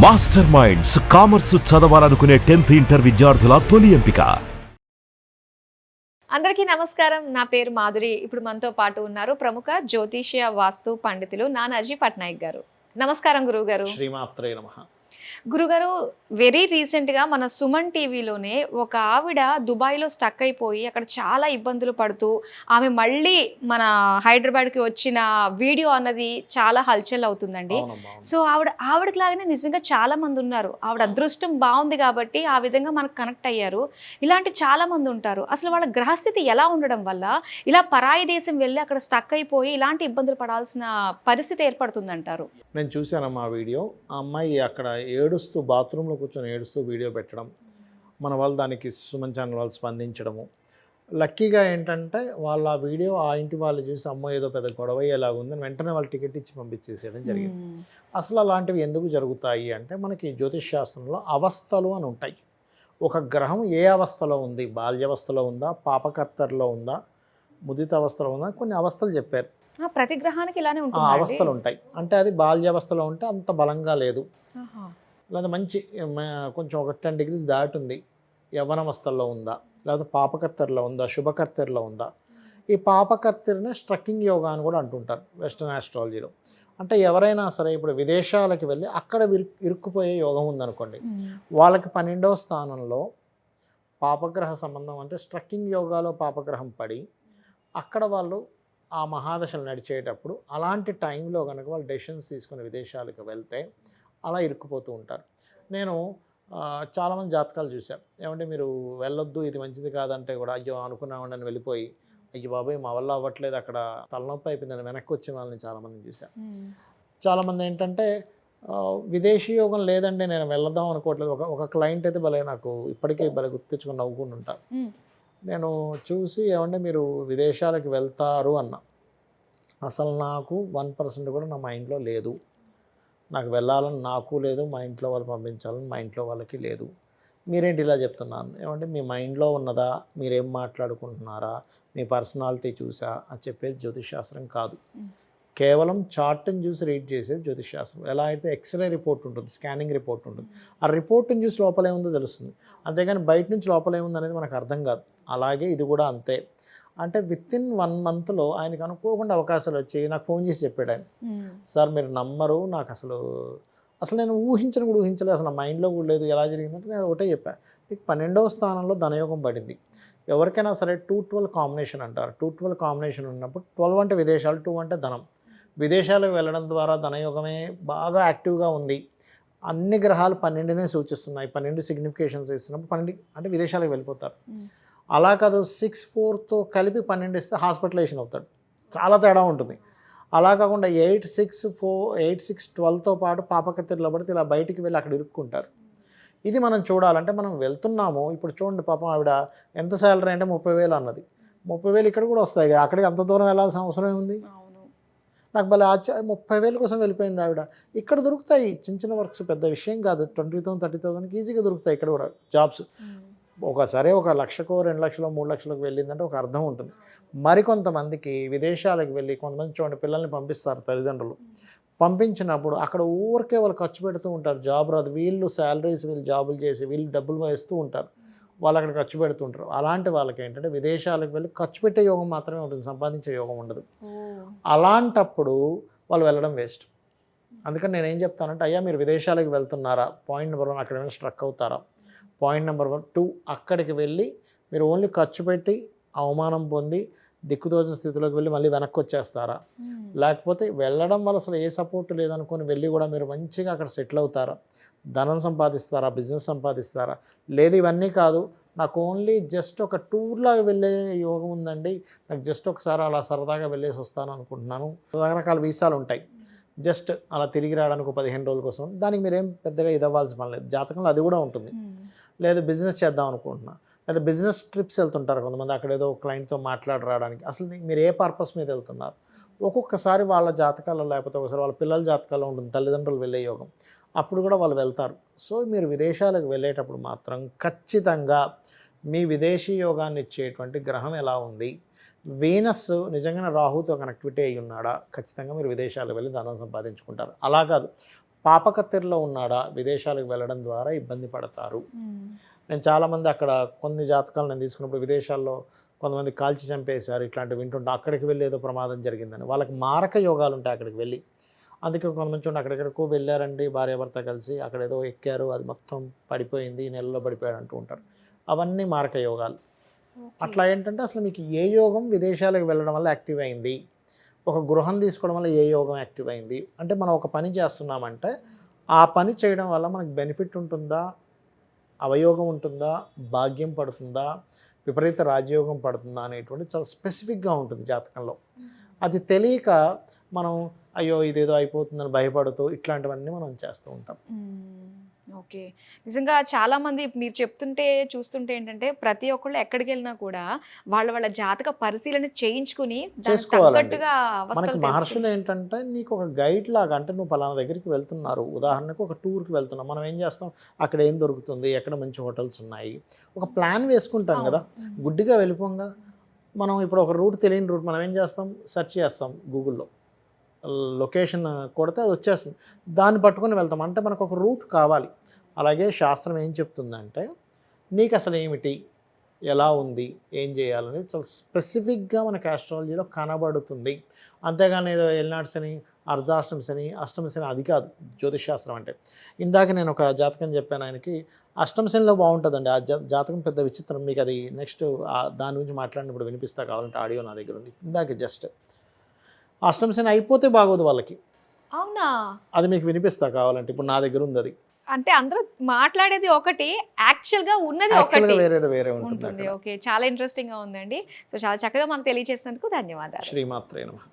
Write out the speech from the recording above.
Master minds commerce చదవాలనుకునే 10th inter విద్యార్థుల తొలి ఎంపిక. అందరికీ నమస్కారం. నా పేరు మాధురి. ఇప్పుడు మనతో పాటు ఉన్నారు ప్రముఖ జ్యోతిష్య వాస్తు పండితులు నానాజీ పట్నాయక్ గారు. నమస్కారం గురువు గారు. శ్రీమాత్రే నమః. గురుగారు, వెరీ రీసెంట్గా మన సుమన్ టీవీలోనే ఒక ఆవిడ దుబాయ్లో స్టక్ అయిపోయి అక్కడ చాలా ఇబ్బందులు పడుతూ ఆమె మళ్ళీ మన హైదరాబాద్కి వచ్చిన వీడియో అన్నది చాలా హల్చల్ అవుతుందండి. సో ఆవిడకి లాగానే నిజంగా చాలా మంది ఉన్నారు. ఆవిడ అదృష్టం బాగుంది కాబట్టి ఆ విధంగా మనకు కనెక్ట్ అయ్యారు. ఇలాంటి చాలా మంది ఉంటారు. అసలు వాళ్ళ గ్రహస్థితి ఎలా ఉండడం వల్ల ఇలా పరాయి దేశం వెళ్ళి అక్కడ స్టక్ అయిపోయి ఇలాంటి ఇబ్బందులు పడాల్సిన పరిస్థితి ఏర్పడుతుందంటారు? నేను చూశానమ్మా ఆ వీడియో. ఆ అమ్మాయి అక్కడ ఏడుస్తూ బాత్రూంలో కూర్చొని ఏడుస్తూ వీడియో పెట్టడం, మన వాళ్ళు దానికి సుమన్ ఛానల్ వాళ్ళు స్పందించడము. లక్కీగా ఏంటంటే వాళ్ళు ఆ వీడియో ఆ ఇంటి వాళ్ళు చూసి అమ్మో ఏదో పెద్ద గొడవ అయ్యేలాగా ఉందని వెంటనే వాళ్ళు టికెట్ ఇచ్చి పంపించేసేయడం జరిగింది. అసలు అలాంటివి ఎందుకు జరుగుతాయి అంటే మనకి జ్యోతిష్ శాస్త్రంలో అవస్థలు అని ఉంటాయి. ఒక గ్రహం ఏ అవస్థలో ఉంది, బాల్యావస్థలో ఉందా, పాపకర్తర్లో ఉందా, ముదిత అవస్థలో ఉందా, కొన్ని అవస్థలు చెప్పారు. ప్రతి గ్రహానికి ఇలానే ఆ అవస్థలు ఉంటాయి. అంటే అది బాల్యావస్థలో ఉంటే అంత బలంగా లేదు, లేదా మంచి కొంచెం ఒక 10 degrees దాటుంది యవ్వనవస్థల్లో ఉందా, లేదా పాపకర్తెరలో ఉందా, శుభకర్తెరలో ఉందా. ఈ పాపకర్తెరనే స్ట్రక్కింగ్ యోగా అని కూడా అంటుంటారు వెస్టర్న్ ఆస్ట్రాలజీలో. అంటే ఎవరైనా సరే ఇప్పుడు విదేశాలకు వెళ్ళి అక్కడ ఇరుక్కుపోయే యోగం ఉందనుకోండి, వాళ్ళకి 12వ స్థానంలో పాపగ్రహ సంబంధం అంటే స్ట్రక్కింగ్ యోగాలో పాపగ్రహం పడి అక్కడ వాళ్ళు ఆ మహాదశలు నడిచేటప్పుడు అలాంటి టైంలో కనుక వాళ్ళు డెసిషన్స్ తీసుకుని విదేశాలకు వెళ్తే అలా ఇరుక్కుపోతూ ఉంటారు. నేను చాలామంది జాతకాలు చూశాను. ఏమంటే మీరు వెళ్ళొద్దు, ఇది మంచిది కాదంటే కూడా అయ్యో అనుకున్నామని వెళ్ళిపోయి అయ్యో బాబాయ్ మా వల్ల అవ్వట్లేదు, అక్కడ తలనొప్పి అయిపోయిందని వెనక్కి వచ్చిన వాళ్ళని చాలామంది చూశాను. చాలామంది ఏంటంటే విదేశీ యోగం లేదండి నేను వెళ్దాం అనుకోవట్లేదు. ఒక క్లయింట్ అయితే భలే నాకు ఇప్పటికీ భలే గుర్తించుకొని నవ్వుకుంటుంటా. నేను చూసి ఏమంటే మీరు విదేశాలకు వెళ్తారు అన్న, అసలు నాకు 1% కూడా నా మైండ్లో లేదు. నాకు వెళ్ళాలని నాకు లేదు, మా ఇంట్లో వాళ్ళు పంపించాలని మా ఇంట్లో వాళ్ళకి లేదు. మీరేంటి ఇలా చెప్తున్నాను? ఏమంటే మీ మైండ్లో ఉన్నదా, మీరేం మాట్లాడుకుంటున్నారా, మీ పర్సనాలిటీ చూసా అని చెప్పేది జ్యోతిష్ కాదు. కేవలం చార్ట్ని చూసి రీడ్ చేసేది జ్యోతిష్ శాస్త్రం. ఎలా అయితే ఎక్స్రే రిపోర్ట్ ఉంటుంది, స్కానింగ్ రిపోర్ట్ ఉంటుంది, ఆ రిపోర్ట్ని చూసి లోపలేముందో తెలుస్తుంది. అంతేగాని బయట నుంచి లోపలేముంది అనేది మనకు అర్థం కాదు. అలాగే ఇది కూడా అంతే. అంటే వితిన్ 1 monthలో ఆయనకు అనుకోకుండా అవకాశాలు వచ్చి నాకు ఫోన్ చేసి చెప్పాడు ఆయన, సార్ మీరు నమ్మరు, నాకు అసలు నేను ఊహించను కూడా ఊహించలేదు, అసలు నా మైండ్లో కూడా లేదు, ఎలా జరిగిందంటే నేను ఒకటే చెప్పాను, మీకు 12వ స్థానంలో ధనయోగం పడింది. ఎవరికైనా సరే 2-12 కాంబినేషన్ అంటారు. 2-12 కాంబినేషన్ ఉన్నప్పుడు 12 అంటే విదేశాలు, 2 అంటే ధనం. విదేశాలకు వెళ్ళడం ద్వారా ధనయోగమే బాగా యాక్టివ్గా ఉంది. అన్ని గ్రహాలు 12నే సూచిస్తున్నాయి. 12 సిగ్నిఫికేషన్స్ ఇస్తున్నప్పుడు 12 అంటే విదేశాలకు వెళ్ళిపోతారు. అలా కాదు 6-4తో కలిపి 12 ఇస్తే హాస్పిటలైజేషన్ అవుతాడు. చాలా తేడా ఉంటుంది. అలా కాకుండా 8-6-12తో పాటు పాపకత్తిరిలో పడితే ఇలా బయటికి వెళ్ళి అక్కడ ఇరుక్కుంటారు. ఇది మనం చూడాలంటే మనం వెళ్తున్నాము. ఇప్పుడు చూడండి పాపం ఆవిడ ఎంత శాలరీ అంటే 30,000 అన్నది. 30,000 ఇక్కడ కూడా వస్తాయి కదా, అక్కడికి అంత దూరం వెళ్ళాల్సిన అవసరం ఏముంది? నాకు భలే 30,000 కోసం వెళ్ళిపోయింది ఆవిడ. ఇక్కడ దొరుకుతాయి చిన్న చిన్న వర్క్స్, పెద్ద విషయం కాదు. 20,000 30,000కి ఈజీగా దొరుకుతాయి ఇక్కడ కూడా జాబ్స్. ఒకసారి 1,00,000కో 2,00,000 3,00,000కి వెళ్ళిందంటే ఒక అర్థం ఉంటుంది. మరికొంతమందికి విదేశాలకు వెళ్ళి కొంతమంది చూడండి పిల్లల్ని పంపిస్తారు తల్లిదండ్రులు. పంపించినప్పుడు అక్కడ ఊరికే వాళ్ళు ఖర్చు పెడుతూ ఉంటారు. జాబ్ రాదు, వీళ్ళు శాలరీస్ వీళ్ళు జాబులు చేసి వీళ్ళు డబ్బులు వేస్తూ ఉంటారు, వాళ్ళు అక్కడ ఖర్చు పెడుతుంటారు. అలాంటి వాళ్ళకి ఏంటంటే విదేశాలకు వెళ్ళి ఖర్చు పెట్టే యోగం మాత్రమే ఉంటుంది, సంపాదించే యోగం ఉండదు. అలాంటప్పుడు వాళ్ళు వెళ్ళడం వేస్ట్. అందుకని నేనేం చెప్తానంటే అయ్యా మీరు విదేశాలకు వెళ్తున్నారా, పాయింట్ నెంబర్ 1 అక్కడ ఏమైనా స్ట్రక్ అవుతారా, పాయింట్ నెంబర్ 2 అక్కడికి వెళ్ళి మీరు ఓన్లీ ఖర్చు పెట్టి అవమానం పొంది దిక్కుతోచిన స్థితిలోకి వెళ్ళి మళ్ళీ వెనక్కి వచ్చేస్తారా, లేకపోతే వెళ్ళడం వల్ల అసలు ఏ సపోర్ట్ లేదనుకొని వెళ్ళి కూడా మీరు మంచిగా అక్కడ సెటిల్ అవుతారా, ధనం సంపాదిస్తారా, బిజినెస్ సంపాదిస్తారా, లేదు ఇవన్నీ కాదు నాకు ఓన్లీ జస్ట్ ఒక టూర్లాగా వెళ్ళే యోగం ఉందండి, నాకు జస్ట్ ఒకసారి అలా సరదాగా వెళ్ళేసి వస్తాను అనుకుంటున్నాను. రకరకాల వీసాలు ఉంటాయి, జస్ట్ అలా తిరిగి రావడానికి 15 రోజుల కోసం, దానికి మీరేం పెద్దగా ఇదవ్వాల్సిన పని లేదు. జాతకంలో అది కూడా ఉంటుంది. లేదు బిజినెస్ చేద్దాం అనుకుంటున్నా, లేదా బిజినెస్ ట్రిప్స్ వెళ్తుంటారు కొంతమంది, అక్కడ ఏదో క్లయింట్తో మాట్లాడి రావడానికి. అసలు మీరు ఏ పర్పస్ మీద వెళ్తున్నారు? ఒక్కొక్కసారి వాళ్ళ జాతకాల్లో లేకపోతే ఒకసారి వాళ్ళ పిల్లల జాతకాల్లో ఉంటుంది తల్లిదండ్రులు వెళ్ళే యోగం, అప్పుడు కూడా వాళ్ళు వెళ్తారు. సో మీరు విదేశాలకు వెళ్ళేటప్పుడు మాత్రం ఖచ్చితంగా మీ విదేశీ యోగాన్ని ఇచ్చేటువంటి గ్రహం ఎలా ఉంది, వీనస్ నిజంగానే రాహుతో కనెక్టివిటీ అయ్యి ఉన్నాడా, ఖచ్చితంగా మీరు విదేశాలకు వెళ్ళి ధనం సంపాదించుకుంటారు. అలా కాదు పాపకత్తెరలో ఉన్నాడా విదేశాలకు వెళ్ళడం ద్వారా ఇబ్బంది పడతారు. నేను చాలామంది అక్కడ కొన్ని జాతకాలు నేను తీసుకున్నప్పుడు విదేశాల్లో కొంతమంది కాల్చి చంపేశారు ఇట్లాంటివి వింటుంటే అక్కడికి వెళ్ళి ఏదో ప్రమాదం జరిగిందని వాళ్ళకి మారక యోగాలు ఉంటాయి అక్కడికి వెళ్ళి. అందుకే కొంతమంది చూడండి అక్కడెక్కడికో వెళ్ళారండి భార్యాభర్త కలిసి అక్కడ ఏదో ఎక్కారు అది మొత్తం పడిపోయింది ఈ నెలలో పడిపోయాడు అంటూ ఉంటారు. అవన్నీ మారక యోగాలు. అట్లా ఏంటంటే అసలు మీకు ఏ యోగం విదేశాలకు వెళ్ళడం వల్ల యాక్టివ్ అయింది, ఒక గృహం తీసుకోవడం వల్ల ఏ యోగం యాక్టివ్ అయింది అంటే మనం ఒక పని చేస్తున్నామంటే ఆ పని చేయడం వల్ల మనకు బెనిఫిట్ ఉంటుందా, అవయోగం ఉంటుందా, భాగ్యం పడుతుందా, విపరీత రాజయోగం పడుతుందా అనేటువంటి చాలా స్పెసిఫిక్గా ఉంటుంది జాతకంలో. అది తెలియక మనం అయ్యో ఇదేదో అయిపోతుందని భయపడుతూ ఇట్లాంటివన్నీ మనం చేస్తూ ఉంటాం. ఓకే. నిజంగా చాలామంది మీరు చెప్తుంటే చూస్తుంటే ఏంటంటే ప్రతి ఒక్కళ్ళు ఎక్కడికి వెళ్ళినా కూడా వాళ్ళ జాతక పరిశీలన చేయించుకుని దానికి చేసుకోవాలండి. తగ్గట్టుగా మనకి అవస్థలు మహర్షులు ఏంటంటే నీకు ఒక గైడ్ లాగా అంటే నువ్వు పలానా దగ్గరికి వెళ్తున్నారు, ఉదాహరణకు ఒక టూర్కి వెళ్తున్నాం, మనం ఏం చేస్తాం అక్కడ ఏం దొరుకుతుంది, ఎక్కడ మంచి హోటల్స్ ఉన్నాయి, ఒక ప్లాన్ వేసుకుంటాం కదా. గుడ్డిగా వెళ్ళిపోంగా మనం ఇప్పుడు ఒక రూట్ తెలియని రూట్ మనం ఏం చేస్తాం సెర్చ్ చేస్తాం గూగుల్లో, లొకేషన్ కొడితే అది వచ్చేస్తుంది, దాన్ని పట్టుకొని వెళ్తాం. అంటే మనకు ఒక రూట్ కావాలి. అలాగే శాస్త్రం ఏం చెప్తుందంటే నీకు అసలు ఏమిటి, ఎలా ఉంది, ఏం చేయాలని చాలా స్పెసిఫిక్గా మనకి ఆస్ట్రాలజీలో కనబడుతుంది. అంతేగాని ఏదో ఎల్నాడు శని, అర్ధాష్టమి శని, అష్టమి శని అది కాదు జ్యోతిష్ శాస్త్రం అంటే. ఇందాక నేను ఒక జాతకం చెప్పాను ఆయనకి, అష్టమి శనిలో బాగుంటుందండి ఆ జాతకం పెద్ద విచిత్రం. మీకు అది నెక్స్ట్ దాని గురించి మాట్లాడినప్పుడు వినిపిస్తా, కావాలంటే ఆడియో నా దగ్గర ఉంది. ఇందాక జస్ట్ అష్టమి శని అయిపోతే బాగోదు వాళ్ళకి. అవునా? అది మీకు వినిపిస్తా కావాలంటే, ఇప్పుడు నా దగ్గర ఉంది అది. అంటే అందరూ మాట్లాడేది ఒకటి, యాక్చువల్గా ఉన్నది యాక్చువల్గా ఒకటి వేరేది వేరే ఉంటుంది ఉంటుంది. అక్కడ. ఓకే, చాలా ఇంట్రెస్టింగ్ గా ఉందండి. సో చాలా చక్కగా మాకు తెలియజేసినందుకు ధన్యవాదాలు. శ్రీమాత్రే నమః.